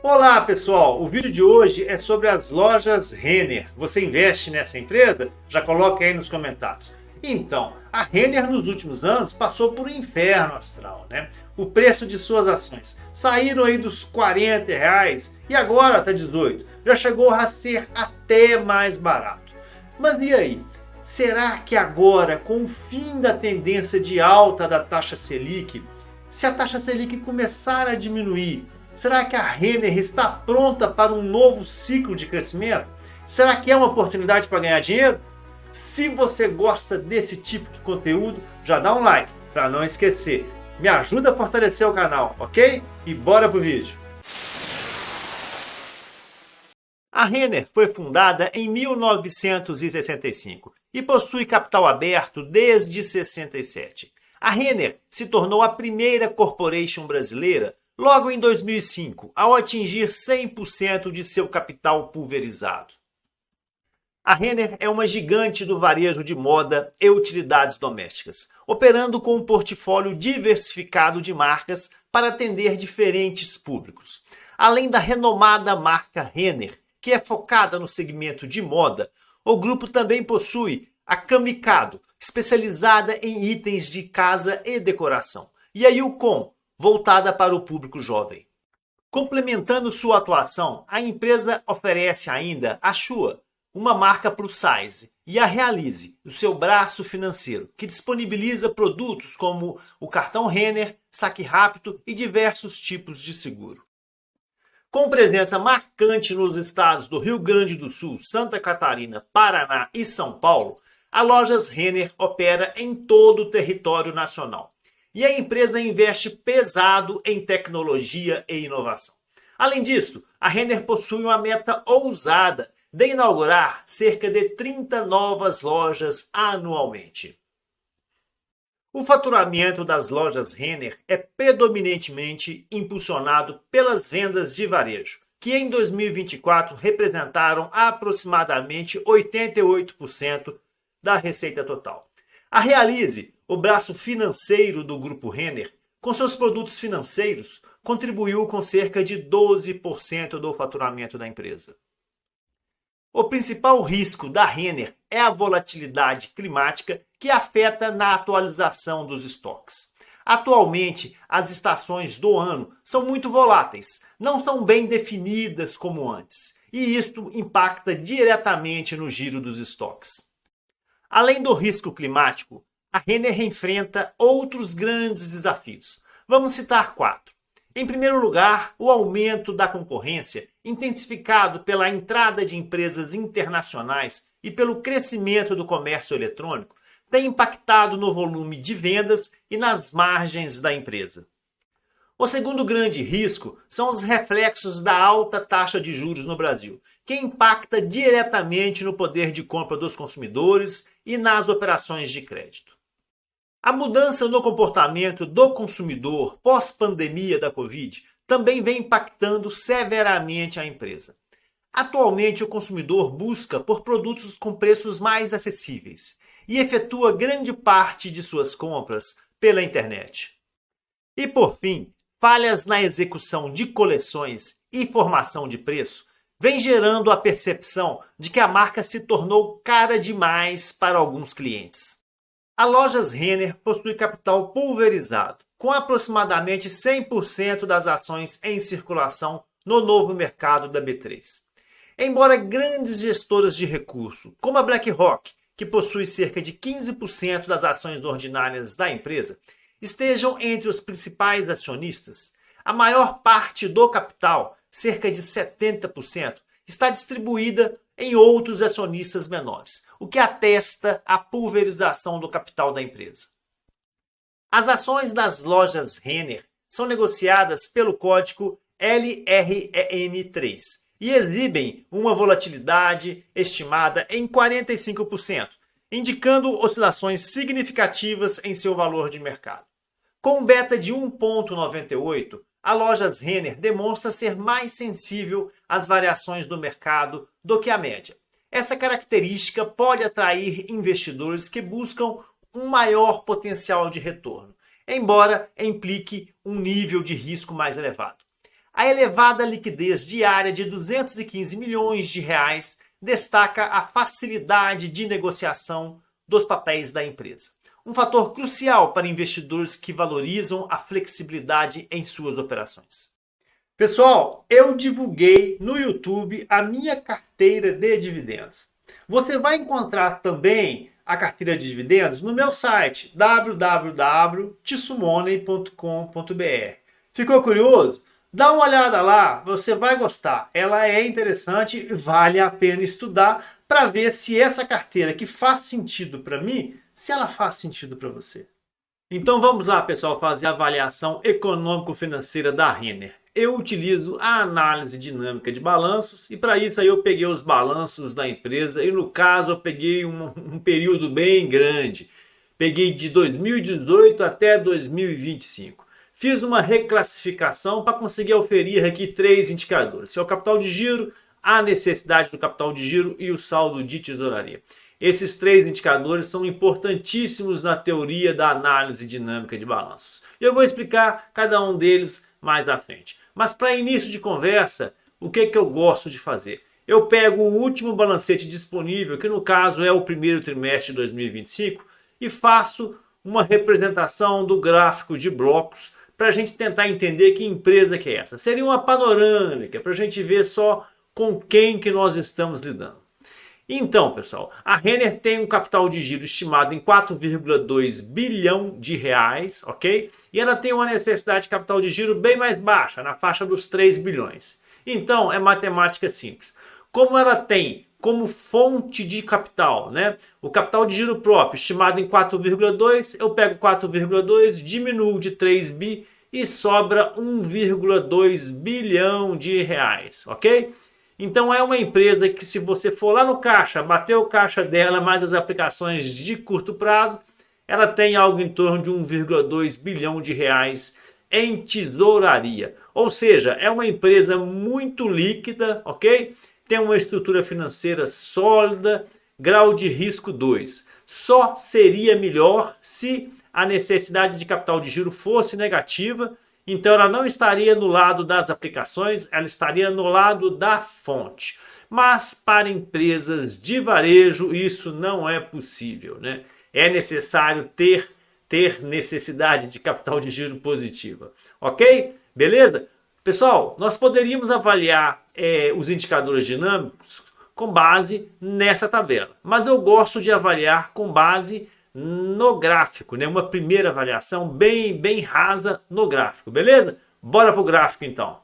Olá pessoal, o vídeo de hoje é sobre as lojas Renner. Você investe nessa empresa? Já coloque aí nos comentários. Então, a Renner nos últimos anos passou por um inferno astral, né? O preço de suas ações saíram aí dos R$ 40 e agora está 18. Já chegou a ser até mais barato. Mas e aí? Será que agora, com o fim da tendência de alta da taxa Selic, se a taxa Selic começar a diminuir, será que a Renner está pronta para um novo ciclo de crescimento? Será que é uma oportunidade para ganhar dinheiro? Se você gosta desse tipo de conteúdo, já dá um like para não esquecer. Me ajuda a fortalecer o canal, ok? E bora pro vídeo. A Renner foi fundada em 1965 e possui capital aberto desde 67. A Renner se tornou a primeira corporation brasileira logo em 2005, ao atingir 100% de seu capital pulverizado. A Renner é uma gigante do varejo de moda e utilidades domésticas, operando com um portfólio diversificado de marcas para atender diferentes públicos. Além da renomada marca Renner, que é focada no segmento de moda, o grupo também possui a Camicado, especializada em itens de casa e decoração, e a Yukon, voltada para o público jovem. Complementando sua atuação, a empresa oferece ainda a Shua, uma marca plus size, e a Realize, o seu braço financeiro, que disponibiliza produtos como o cartão Renner, saque rápido e diversos tipos de seguro. Com presença marcante nos estados do Rio Grande do Sul, Santa Catarina, Paraná e São Paulo, a Lojas Renner opera em todo o território nacional. E a empresa investe pesado em tecnologia e inovação. Além disso, a Renner possui uma meta ousada de inaugurar cerca de 30 novas lojas anualmente. O faturamento das lojas Renner é predominantemente impulsionado pelas vendas de varejo, que em 2024 representaram aproximadamente 88% da receita total. A Realize, o braço financeiro do grupo Renner, com seus produtos financeiros, contribuiu com cerca de 12% do faturamento da empresa. O principal risco da Renner é a volatilidade climática que afeta na atualização dos estoques. Atualmente, as estações do ano são muito voláteis, não são bem definidas como antes, e isto impacta diretamente no giro dos estoques. Além do risco climático, a Renner enfrenta outros grandes desafios. Vamos citar 4. Em primeiro lugar, o aumento da concorrência, intensificado pela entrada de empresas internacionais e pelo crescimento do comércio eletrônico, tem impactado no volume de vendas e nas margens da empresa. O segundo grande risco são os reflexos da alta taxa de juros no Brasil, que impacta diretamente no poder de compra dos consumidores e nas operações de crédito. A mudança no comportamento do consumidor pós-pandemia da Covid também vem impactando severamente a empresa. Atualmente, o consumidor busca por produtos com preços mais acessíveis e efetua grande parte de suas compras pela internet. E por fim, falhas na execução de coleções e formação de preço vem gerando a percepção de que a marca se tornou cara demais para alguns clientes. A Lojas Renner possui capital pulverizado, com aproximadamente 100% das ações em circulação no novo mercado da B3. Embora grandes gestoras de recurso, como a BlackRock, que possui cerca de 15% das ações ordinárias da empresa, estejam entre os principais acionistas, a maior parte do capital, cerca de 70%, está distribuída em outros acionistas menores, o que atesta a pulverização do capital da empresa. As ações das lojas Renner são negociadas pelo código LREN3 e exibem uma volatilidade estimada em 45%, indicando oscilações significativas em seu valor de mercado. Com um beta de 1,98, a Lojas Renner demonstra ser mais sensível às variações do mercado do que a média. Essa característica pode atrair investidores que buscam um maior potencial de retorno, embora implique um nível de risco mais elevado. A elevada liquidez diária de 215 milhões de reais destaca a facilidade de negociação dos papéis da empresa. Um fator crucial para investidores que valorizam a flexibilidade em suas operações. Pessoal, eu divulguei no YouTube a minha carteira de dividendos. Você vai encontrar também a carteira de dividendos no meu site www.tissumoney.com.br. Ficou curioso? Dá uma olhada lá, você vai gostar. Ela é interessante e vale a pena estudar para ver se essa carteira que faz sentido para mim, se ela faz sentido para você. Então vamos lá, pessoal, fazer a avaliação econômico-financeira da Renner. Eu utilizo a análise dinâmica de balanços e para isso aí eu peguei os balanços da empresa e no caso eu peguei um período bem grande. Peguei de 2018 até 2025. Fiz uma reclassificação para conseguir oferir aqui 3 indicadores. Que é o capital de giro, a necessidade do capital de giro e o saldo de tesouraria. Esses 3 indicadores são importantíssimos na teoria da análise dinâmica de balanços. Eu vou explicar cada um deles mais à frente. Mas para início de conversa, o que eu gosto de fazer? Eu pego o último balancete disponível, que no caso é o primeiro trimestre de 2025, e faço uma representação do gráfico de blocos para a gente tentar entender que empresa que é essa. Seria uma panorâmica para a gente ver só com quem que nós estamos lidando. Então, pessoal, a Renner tem um capital de giro estimado em 4,2 bilhão de reais, ok? E ela tem uma necessidade de capital de giro bem mais baixa, na faixa dos 3 bilhões. Então, é matemática simples. Como ela tem como fonte de capital, né? O capital de giro próprio estimado em 4,2, eu pego 4,2, diminuo de 3 bi e sobra 1,2 bilhão de reais, ok? Então é uma empresa que se você for lá no caixa, bater o caixa dela, mais as aplicações de curto prazo, ela tem algo em torno de 1,2 bilhão de reais em tesouraria. Ou seja, é uma empresa muito líquida, ok? Tem uma estrutura financeira sólida, grau de risco 2. Só seria melhor se a necessidade de capital de giro fosse negativa. Então ela não estaria no lado das aplicações, ela estaria no lado da fonte. Mas para empresas de varejo isso não é possível, né? É necessário ter necessidade de capital de giro positiva. Ok? Beleza? Pessoal, nós poderíamos avaliar os indicadores dinâmicos com base nessa tabela. Mas eu gosto de avaliar com base no gráfico, né? Uma primeira avaliação bem rasa no gráfico, beleza? Bora para o gráfico então.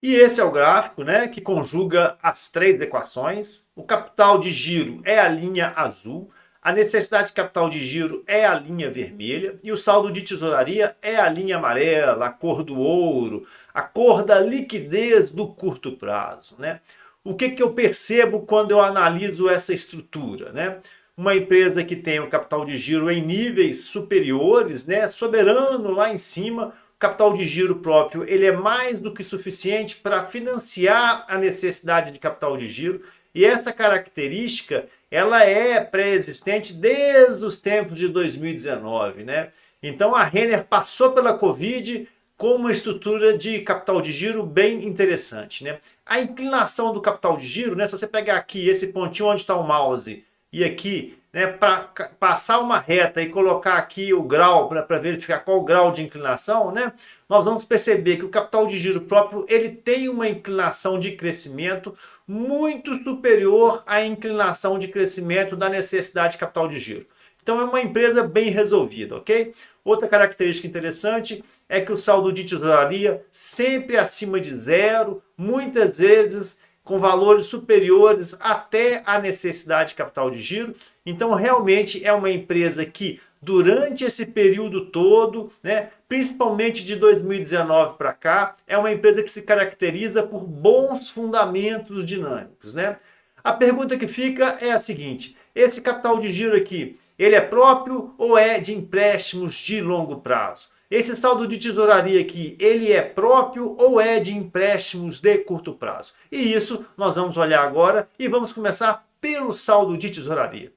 E esse é o gráfico, né, que conjuga as 3 equações. O capital de giro é a linha azul, a necessidade de capital de giro é a linha vermelha e o saldo de tesouraria é a linha amarela, a cor do ouro, a cor da liquidez do curto prazo, né? O que eu percebo quando eu analiso essa estrutura, né? Uma empresa que tem o capital de giro em níveis superiores, né, soberano lá em cima, o capital de giro próprio ele é mais do que suficiente para financiar a necessidade de capital de giro e essa característica ela é pré-existente desde os tempos de 2019, né? Então a Renner passou pela Covid com uma estrutura de capital de giro bem interessante, né? A inclinação do capital de giro, né, se você pegar aqui esse pontinho onde está o mouse e aqui, né, para passar uma reta e colocar aqui o grau para verificar qual o grau de inclinação, né, nós vamos perceber que o capital de giro próprio ele tem uma inclinação de crescimento muito superior à inclinação de crescimento da necessidade de capital de giro. Então é uma empresa bem resolvida, ok? Outra característica interessante é que o saldo de tesouraria sempre acima de 0, muitas vezes com valores superiores até a necessidade de capital de giro. Então realmente é uma empresa que durante esse período todo, né, principalmente de 2019 para cá, é uma empresa que se caracteriza por bons fundamentos dinâmicos, né? A pergunta que fica é a seguinte: esse capital de giro aqui, ele é próprio ou é de empréstimos de longo prazo? Esse saldo de tesouraria aqui, ele é próprio ou é de empréstimos de curto prazo? E isso nós vamos olhar agora e vamos começar pelo saldo de tesouraria.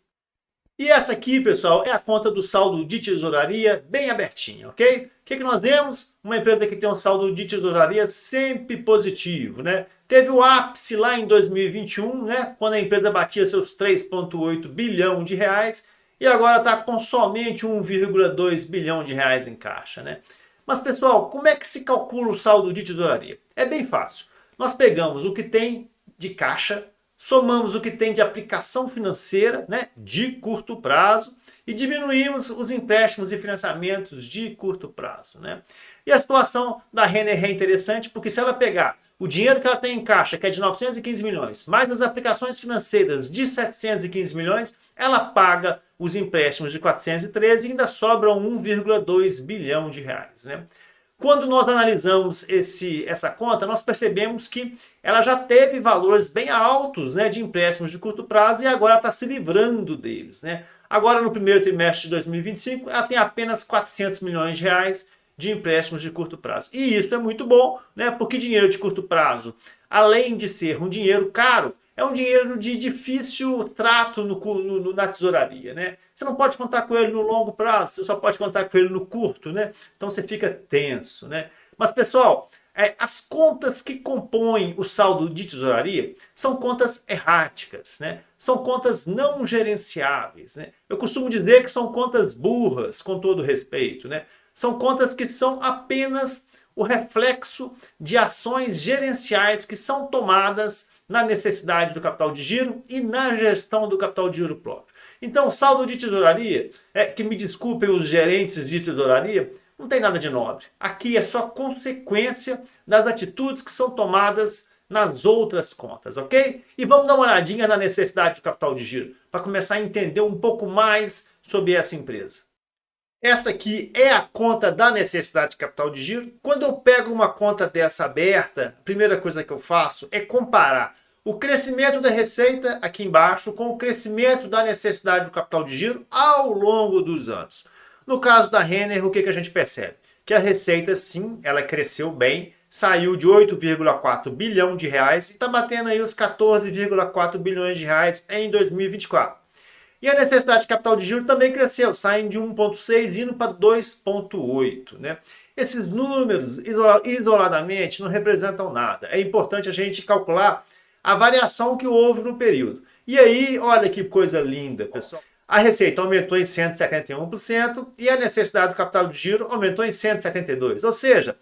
E essa aqui, pessoal, é a conta do saldo de tesouraria bem abertinha, ok? O que nós vemos? Uma empresa que tem um saldo de tesouraria sempre positivo, né? Teve o ápice lá em 2021, né? Quando a empresa batia seus 3,8 bilhão de reais e agora está com somente 1,2 bilhão de reais em caixa, né? Mas, pessoal, como é que se calcula o saldo de tesouraria? É bem fácil. Nós pegamos o que tem de caixa, somamos o que tem de aplicação financeira, né, de curto prazo, e diminuímos os empréstimos e financiamentos de curto prazo, né? E a situação da Renner é interessante porque se ela pegar o dinheiro que ela tem em caixa, que é de 915 milhões, mais as aplicações financeiras de 715 milhões, ela paga os empréstimos de 413 e ainda sobram 1,2 bilhão de reais, né? Quando nós analisamos essa conta, nós percebemos que ela já teve valores bem altos, né, de empréstimos de curto prazo e agora está se livrando deles, né? Agora, no primeiro trimestre de 2025, ela tem apenas 400 milhões de reais de empréstimos de curto prazo. E isso é muito bom, né, porque dinheiro de curto prazo, além de ser um dinheiro caro, é um dinheiro de difícil trato na tesouraria, né? Você não pode contar com ele no longo prazo, você só pode contar com ele no curto, né? Então você fica tenso, né? Mas, pessoal, as contas que compõem o saldo de tesouraria são contas erráticas, né? São contas não gerenciáveis, né? Eu costumo dizer que são contas burras, com todo respeito, né? São contas que são apenas o reflexo de ações gerenciais que são tomadas na necessidade do capital de giro e na gestão do capital de giro próprio. Então, o saldo de tesouraria, que me desculpem os gerentes de tesouraria, não tem nada de nobre. Aqui é só consequência das atitudes que são tomadas nas outras contas, ok? E vamos dar uma olhadinha na necessidade do capital de giro, para começar a entender um pouco mais sobre essa empresa. Essa aqui é a conta da necessidade de capital de giro. Quando eu pego uma conta dessa aberta, a primeira coisa que eu faço é comparar o crescimento da receita aqui embaixo com o crescimento da necessidade do capital de giro ao longo dos anos. No caso da Renner, o que a gente percebe? Que a receita, sim, ela cresceu bem, saiu de 8,4 bilhão de reais e está batendo aí os 14,4 bilhões de reais em 2024. E a necessidade de capital de giro também cresceu, saindo de 1,6 indo para 2,8, né? Esses números isoladamente não representam nada. É importante a gente calcular a variação que houve no período. E aí, olha que coisa linda, pessoal. A receita aumentou em 171% e a necessidade do capital de giro aumentou em 172%. Ou seja,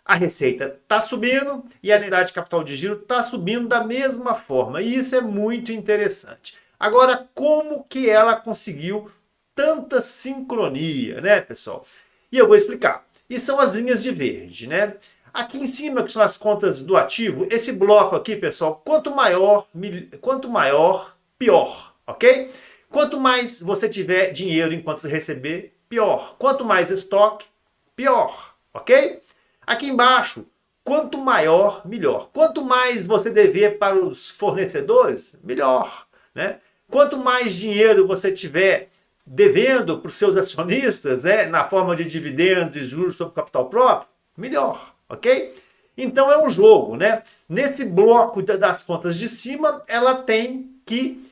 a receita está subindo e a necessidade de capital de giro está subindo da mesma forma. E isso é muito interessante. Agora, como que ela conseguiu tanta sincronia, né, pessoal? E eu vou explicar. E são as linhas de verde, né? Aqui em cima, que são as contas do ativo, esse bloco aqui, pessoal, quanto maior, pior, ok? Quanto mais você tiver dinheiro enquanto você receber, pior. Quanto mais estoque, pior, ok? Aqui embaixo, quanto maior, melhor. Quanto mais você dever para os fornecedores, melhor, né? Quanto mais dinheiro você tiver devendo para os seus acionistas, na forma de dividendos e juros sobre capital próprio, melhor, ok? Então é um jogo, né? Nesse bloco das contas de cima, ela tem que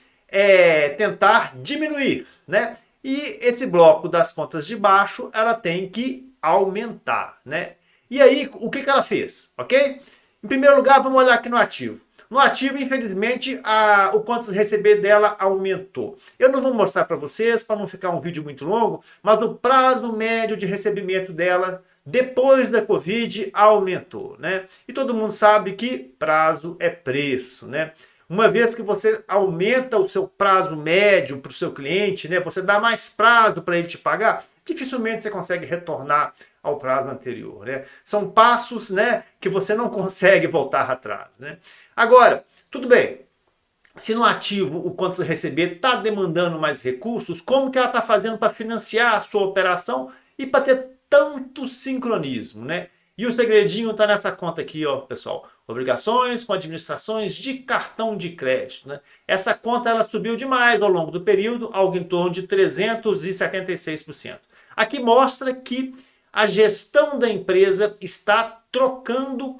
tentar diminuir, né? E esse bloco das contas de baixo, ela tem que aumentar, né? E aí, o que ela fez, ok? Em primeiro lugar, vamos olhar aqui no ativo. No ativo, infelizmente, o quanto receber dela aumentou. Eu não vou mostrar para vocês, para não ficar um vídeo muito longo, mas o prazo médio de recebimento dela, depois da Covid, aumentou, né? E todo mundo sabe que prazo é preço, né? Uma vez que você aumenta o seu prazo médio para o seu cliente, né? Você dá mais prazo para ele te pagar, dificilmente você consegue retornar ao prazo anterior, né? São passos, né, que você não consegue voltar atrás, né? Agora, tudo bem, se no ativo o quanto você receber está demandando mais recursos, como que ela está fazendo para financiar a sua operação e para ter tanto sincronismo, né? E o segredinho está nessa conta aqui, ó, pessoal. Obrigações com administrações de cartão de crédito, né? Essa conta ela subiu demais ao longo do período, algo em torno de 376%. Aqui mostra que a gestão da empresa está trocando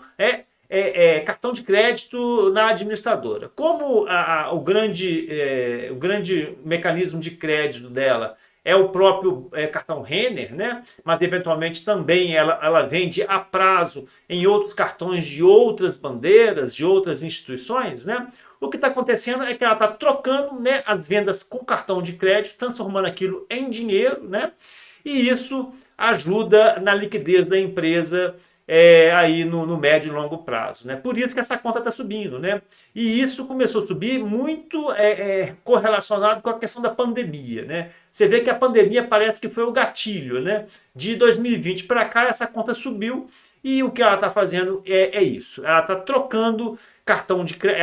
cartão de crédito na administradora. Como o grande mecanismo de crédito dela é o próprio cartão Renner, né? Mas eventualmente também ela vende a prazo em outros cartões de outras bandeiras, de outras instituições, né? O que está acontecendo é que ela está trocando, né, as vendas com cartão de crédito, transformando aquilo em dinheiro, né? E isso ajuda na liquidez da empresa aí no médio e longo prazo, né? Por isso que essa conta está subindo, né? E isso começou a subir muito correlacionado com a questão da pandemia, né? Você vê que a pandemia parece que foi o gatilho, né? De 2020 para cá essa conta subiu e o que ela está fazendo é isso. Ela está trocando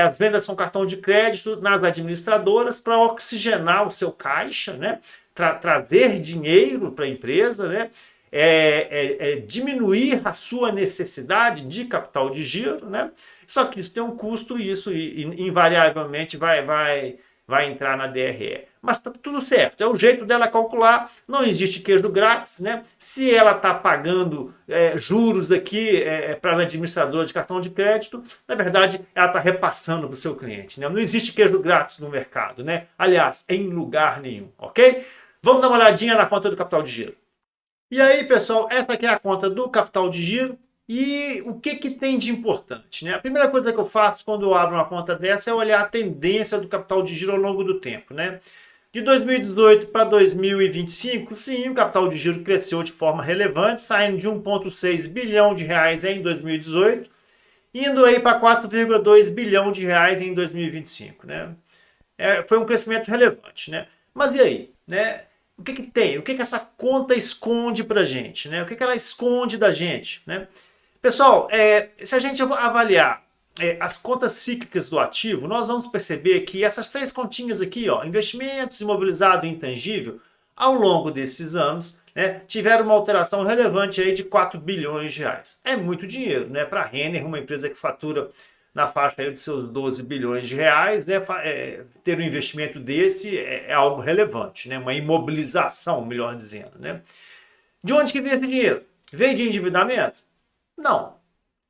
as vendas com cartão de crédito nas administradoras para oxigenar o seu caixa, né? Trazer dinheiro para a empresa, né? Diminuir a sua necessidade de capital de giro, né? Só que isso tem um custo e isso invariavelmente vai entrar na DRE. Mas está tudo certo, é o jeito dela calcular, não existe queijo grátis, né? Se ela está pagando juros aqui para as administradoras de cartão de crédito, na verdade ela está repassando para o seu cliente, né? Não existe queijo grátis no mercado, né? Aliás, em lugar nenhum, ok? Vamos dar uma olhadinha na conta do capital de giro. E aí, pessoal, essa aqui é a conta do capital de giro. E o que tem de importante, né? A primeira coisa que eu faço quando eu abro uma conta dessa é olhar a tendência do capital de giro ao longo do tempo, né? De 2018 para 2025, sim, o capital de giro cresceu de forma relevante, saindo de 1,6 bilhão de reais em 2018, indo aí para 4,2 bilhão de reais em 2025, né? Foi um crescimento relevante, né? Mas e aí, né? O que tem? O que essa conta esconde para a gente, né? O que ela esconde da gente, né? Pessoal, se a gente avaliar as contas cíclicas do ativo, nós vamos perceber que essas três continhas aqui, ó, investimentos, imobilizado e intangível, ao longo desses anos, né, tiveram uma alteração relevante aí de 4 bilhões de reais. É muito dinheiro, né? Para a Renner, uma empresa que fatura na faixa aí dos seus 12 bilhões de reais, né, ter um investimento desse é algo relevante, né? Uma imobilização, melhor dizendo, né? De onde que veio esse dinheiro? Veio de endividamento? Não,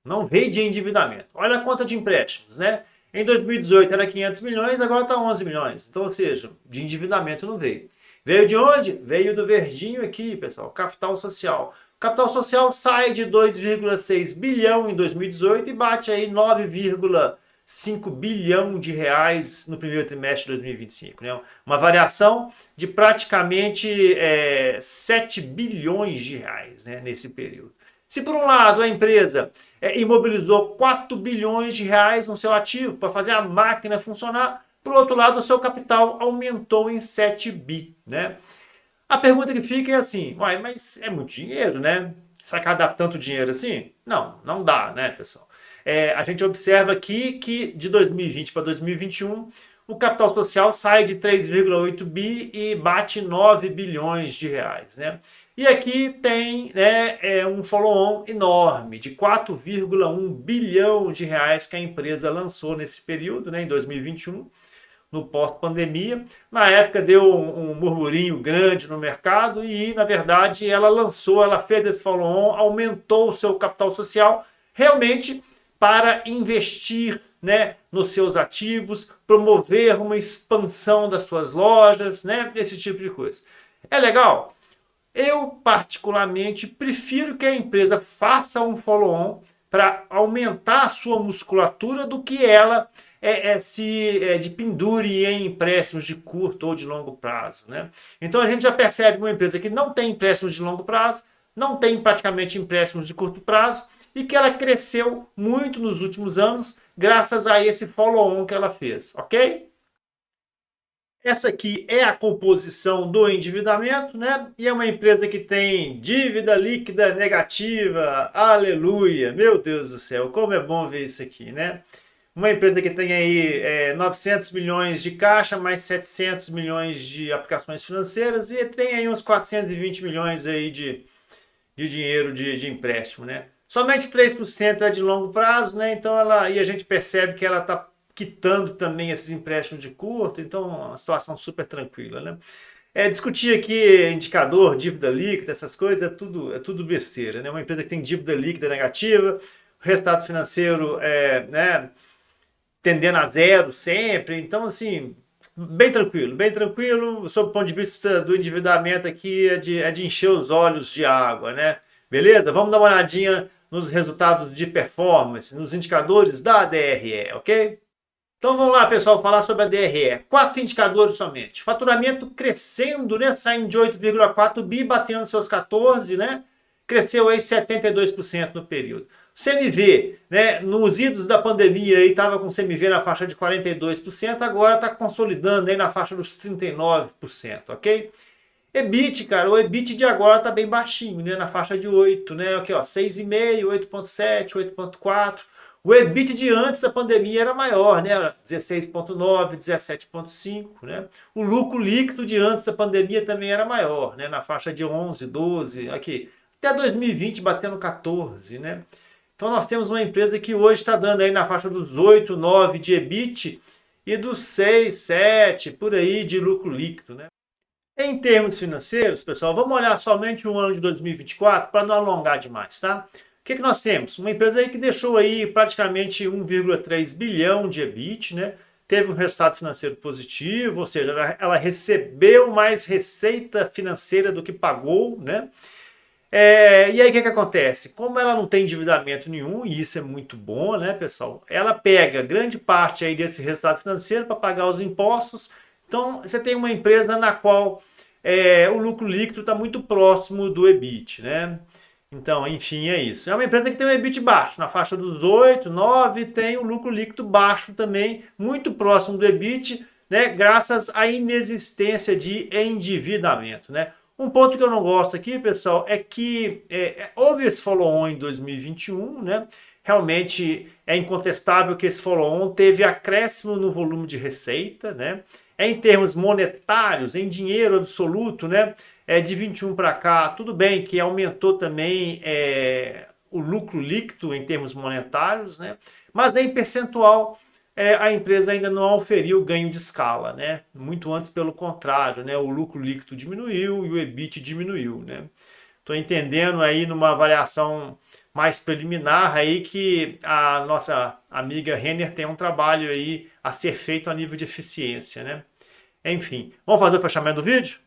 não veio de endividamento. Olha a conta de empréstimos, né? Em 2018 era 500 milhões, agora está 11 milhões. Então, ou seja, de endividamento não veio. Veio de onde? Veio do verdinho aqui, pessoal, capital social. O capital social sai de 2,6 bilhão em 2018 e bate aí 9,5 bilhão de reais no primeiro trimestre de 2025. Né? Uma variação de praticamente 7 bilhões de reais, né, nesse período. Se por um lado a empresa imobilizou 4 bilhões de reais no seu ativo para fazer a máquina funcionar, por outro lado o seu capital aumentou em 7 bi, né? A pergunta que fica é assim, uai, mas é muito dinheiro, né? Será que dá tanto dinheiro assim? Não, não dá, né, pessoal? A gente observa aqui que de 2020 para 2021 o capital social sai de 3,8 bi e bate 9 bilhões de reais, né? E aqui tem, né, um follow-on enorme de 4,1 bilhão de reais que a empresa lançou nesse período, né, em 2021, no pós-pandemia. Na época deu um murmurinho grande no mercado e, na verdade, ela fez esse follow-on, aumentou o seu capital social realmente para investir, né, nos seus ativos, promover uma expansão das suas lojas, né, esse tipo de coisa. É legal? Eu, particularmente, prefiro que a empresa faça um follow-on para aumentar a sua musculatura do que ela de pendure em empréstimos de curto ou de longo prazo, né? Então a gente já percebe uma empresa que não tem empréstimos de longo prazo, não tem praticamente empréstimos de curto prazo e que ela cresceu muito nos últimos anos graças a esse follow-on que ela fez, ok? Essa aqui é a composição do endividamento, né? E é uma empresa que tem dívida líquida negativa, aleluia, meu Deus do céu, como é bom ver isso aqui, né? Uma empresa que tem aí 900 milhões de caixa, mais 700 milhões de aplicações financeiras e tem aí uns 420 milhões aí de dinheiro de empréstimo, né? Somente 3% é de longo prazo, né? Então e a gente percebe que ela está quitando também esses empréstimos de curto, então uma situação super tranquila, né? Discutir aqui indicador, dívida líquida, essas coisas, é tudo besteira, né? Uma empresa que tem dívida líquida negativa, resultado financeiro né, tendendo a zero sempre. Então, assim, bem tranquilo, sob o ponto de vista do endividamento aqui, é de encher os olhos de água, né? Beleza? Vamos dar uma olhadinha nos resultados de performance, nos indicadores da DRE, ok? Então vamos lá, pessoal, falar sobre a DRE. 4 indicadores somente. Faturamento crescendo, né? Saindo de 8,4 bi, batendo seus 14, né? Cresceu aí 72% no período. CMV, né? Nos idos da pandemia aí estava com CMV na faixa de 42%, agora está consolidando aí na faixa dos 39%, ok? EBIT, cara, o EBIT de agora tá bem baixinho, né? Na faixa de 8, né? Aqui, ó, 6,5, 8,7, 8,4. O EBIT de antes da pandemia era maior, né? 16,9, 17,5, né? O lucro líquido de antes da pandemia também era maior, né? Na faixa de 11, 12, aqui. Até 2020 batendo 14, né? Então nós temos uma empresa que hoje está dando aí na faixa dos 8, 9 de EBIT e dos 6, 7, por aí de lucro líquido, né? Em termos financeiros, pessoal, vamos olhar somente o ano de 2024 para não alongar demais, tá? O que nós temos? Uma empresa aí que deixou aí praticamente 1,3 bilhão de EBIT, né? Teve um resultado financeiro positivo, ou seja, ela recebeu mais receita financeira do que pagou, né? E aí o que acontece? Como ela não tem endividamento nenhum, e isso é muito bom, né, pessoal? Ela pega grande parte aí desse resultado financeiro para pagar os impostos. Então você tem uma empresa na qual o lucro líquido está muito próximo do EBIT, né? Então, enfim, é isso. É uma empresa que tem um EBIT baixo, na faixa dos 8, 9, tem o lucro líquido baixo também, muito próximo do EBIT, né? Graças à inexistência de endividamento, né? Um ponto que eu não gosto aqui, pessoal, é que houve esse follow-on em 2021, né? Realmente é incontestável que esse follow-on teve acréscimo no volume de receita, né? Em termos monetários, em dinheiro absoluto, né? De 21 para cá, tudo bem que aumentou também o lucro líquido em termos monetários, né? Mas em percentual a empresa ainda não auferiu ganho de escala, né? Muito antes, pelo contrário, né? O lucro líquido diminuiu e o EBIT diminuiu, né? Estou entendendo aí numa avaliação mais preliminar aí que a nossa amiga Renner tem um trabalho aí a ser feito a nível de eficiência, né? Enfim, vamos fazer o fechamento do vídeo?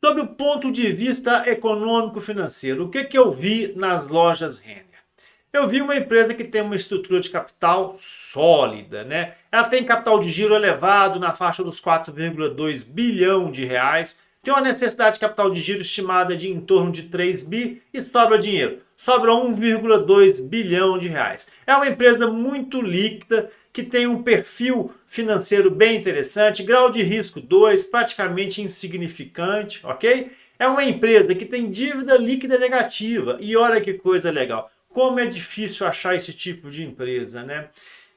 Sob o ponto de vista econômico-financeiro, o que eu vi nas lojas Renner? Eu vi uma empresa que tem uma estrutura de capital sólida, né? Ela tem capital de giro elevado na faixa dos 4,2 bilhão de reais, tem uma necessidade de capital de giro estimada de em torno de 3 bi e sobra dinheiro. Sobra 1,2 bilhão de reais. É uma empresa muito líquida, que tem um perfil financeiro bem interessante, grau de risco 2, praticamente insignificante, ok? É uma empresa que tem dívida líquida negativa. E olha que coisa legal. Como é difícil achar esse tipo de empresa, né?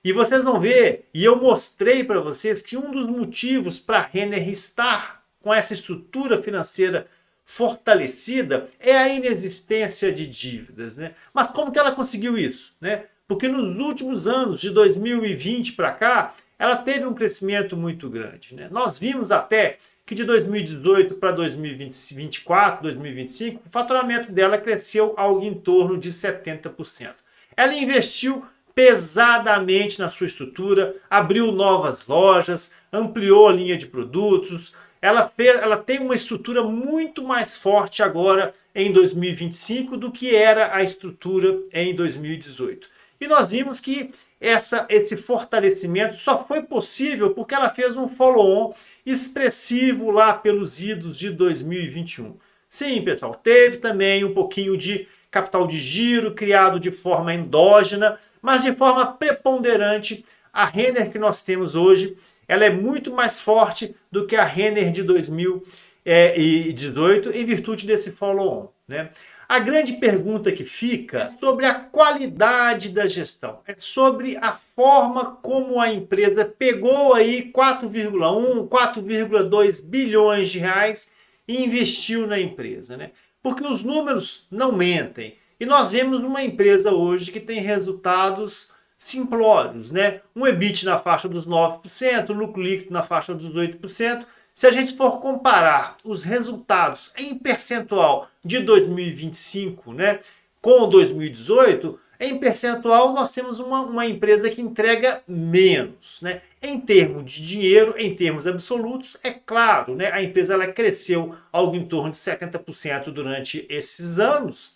E vocês vão ver, e eu mostrei para vocês que um dos motivos para a Renner estar com essa estrutura financeira fortalecida é a inexistência de dívidas, né? Mas como que ela conseguiu isso, né? Porque nos últimos anos, de 2020 para cá, ela teve um crescimento muito grande, né? Nós vimos até que de 2018 para 2024, 2025, o faturamento dela cresceu algo em torno de 70%. Ela investiu pesadamente na sua estrutura, abriu novas lojas, ampliou a linha de produtos. Ela tem uma estrutura muito mais forte agora em 2025 do que era a estrutura em 2018. E nós vimos que esse fortalecimento só foi possível porque ela fez um follow-on expressivo lá pelos idos de 2021. Sim, pessoal, teve também um pouquinho de capital de giro criado de forma endógena, mas de forma preponderante, a Renner que nós temos hoje, ela é muito mais forte do que a Renner de 2018 em virtude desse follow-on, né? A grande pergunta que fica é sobre a qualidade da gestão, é sobre a forma como a empresa pegou aí 4,1, 4,2 bilhões de reais e investiu na empresa, né? Porque os números não mentem. E nós vemos uma empresa hoje que tem resultados simplórios, né? Um EBIT na faixa dos 9%, lucro líquido na faixa dos 8%. Se a gente for comparar os resultados em percentual de 2025, né, com 2018, Em percentual, nós temos uma empresa que entrega menos, né? Em termos de dinheiro, em termos absolutos, é claro, né? A empresa ela cresceu algo em torno de 70% durante esses anos.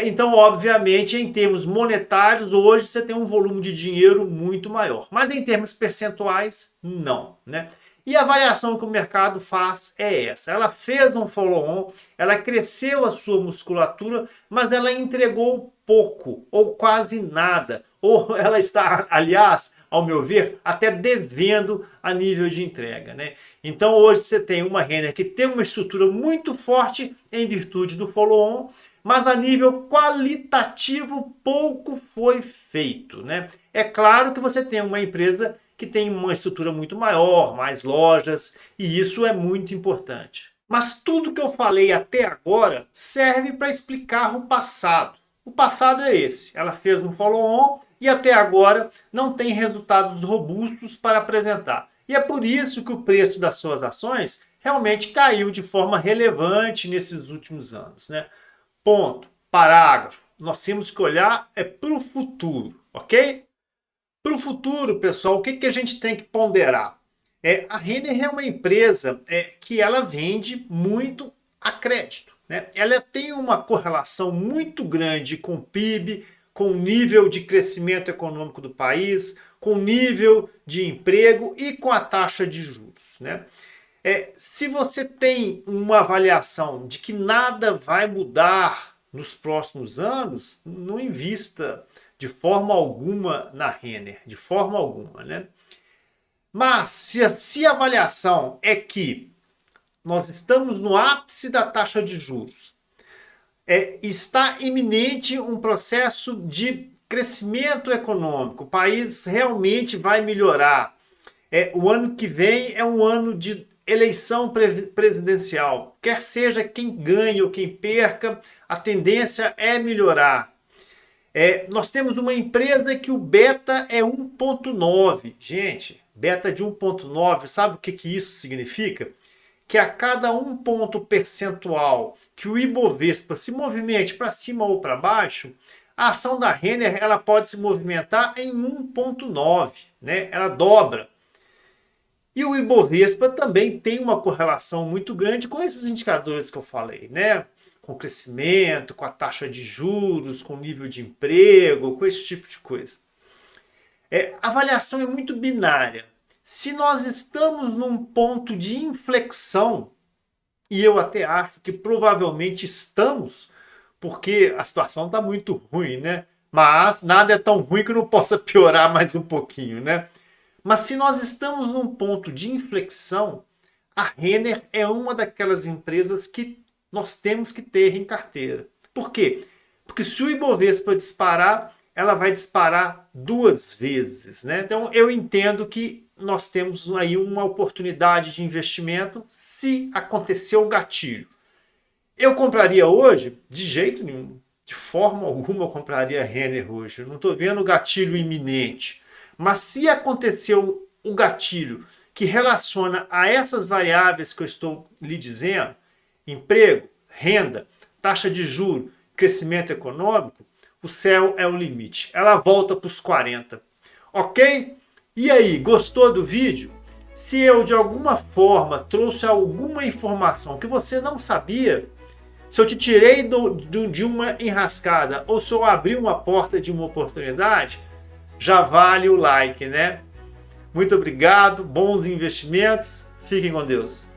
Então, obviamente, em termos monetários, hoje você tem um volume de dinheiro muito maior. Mas em termos percentuais, não, né? E a avaliação que o mercado faz é essa. Ela fez um follow-on, ela cresceu a sua musculatura, mas ela entregou pouco ou quase nada. Ou ela está, aliás, ao meu ver, até devendo a nível de entrega, né? Então hoje você tem uma Renner que tem uma estrutura muito forte em virtude do follow-on, mas a nível qualitativo pouco foi feito, né? É claro que você tem uma empresa que tem uma estrutura muito maior, mais lojas, e isso é muito importante. Mas tudo que eu falei até agora serve para explicar o passado. O passado é esse, ela fez um follow-on e até agora não tem resultados robustos para apresentar. E é por isso que o preço das suas ações realmente caiu de forma relevante nesses últimos anos, né? Ponto. Parágrafo. Nós temos que olhar para o futuro, ok? Para o futuro, pessoal, o que a gente tem que ponderar? A Renner é uma empresa que ela vende muito a crédito, né? Ela tem uma correlação muito grande com o PIB, com o nível de crescimento econômico do país, com o nível de emprego e com a taxa de juros, né? Se você tem uma avaliação de que nada vai mudar nos próximos anos, não invista de forma alguma na Renner, de forma alguma, né? Mas se a avaliação é que nós estamos no ápice da taxa de juros, está iminente um processo de crescimento econômico, o país realmente vai melhorar, o ano que vem é um ano de eleição presidencial, quer seja quem ganhe ou quem perca, a tendência é melhorar. Nós temos uma empresa que o beta é 1,9. Gente, beta de 1,9, sabe o que isso significa? Que a cada 1 ponto percentual que o Ibovespa se movimente para cima ou para baixo, a ação da Renner ela pode se movimentar em 1,9, né? Ela dobra. E o Ibovespa também tem uma correlação muito grande com esses indicadores que eu falei, né? Com o crescimento, com a taxa de juros, com o nível de emprego, com esse tipo de coisa. A avaliação é muito binária. Se nós estamos num ponto de inflexão, e eu até acho que provavelmente estamos, porque a situação está muito ruim, né? Mas nada é tão ruim que não possa piorar mais um pouquinho, né? Mas se nós estamos num ponto de inflexão, a Renner é uma daquelas empresas que nós temos que ter em carteira. Por quê? Porque se o Ibovespa disparar, ela vai disparar 2 vezes, né? Então eu entendo que nós temos aí uma oportunidade de investimento se acontecer o gatilho. Eu compraria hoje? De jeito nenhum. De forma alguma eu compraria a Renner hoje. Eu não estou vendo o gatilho iminente. Mas se aconteceu o gatilho que relaciona a essas variáveis que eu estou lhe dizendo, emprego, renda, taxa de juros, crescimento econômico, o céu é o limite. Ela volta para os 40. Ok? E aí, gostou do vídeo? Se eu de alguma forma trouxe alguma informação que você não sabia, se eu te tirei de uma enrascada ou se eu abri uma porta de uma oportunidade, já vale o like, né? Muito obrigado, bons investimentos, fiquem com Deus.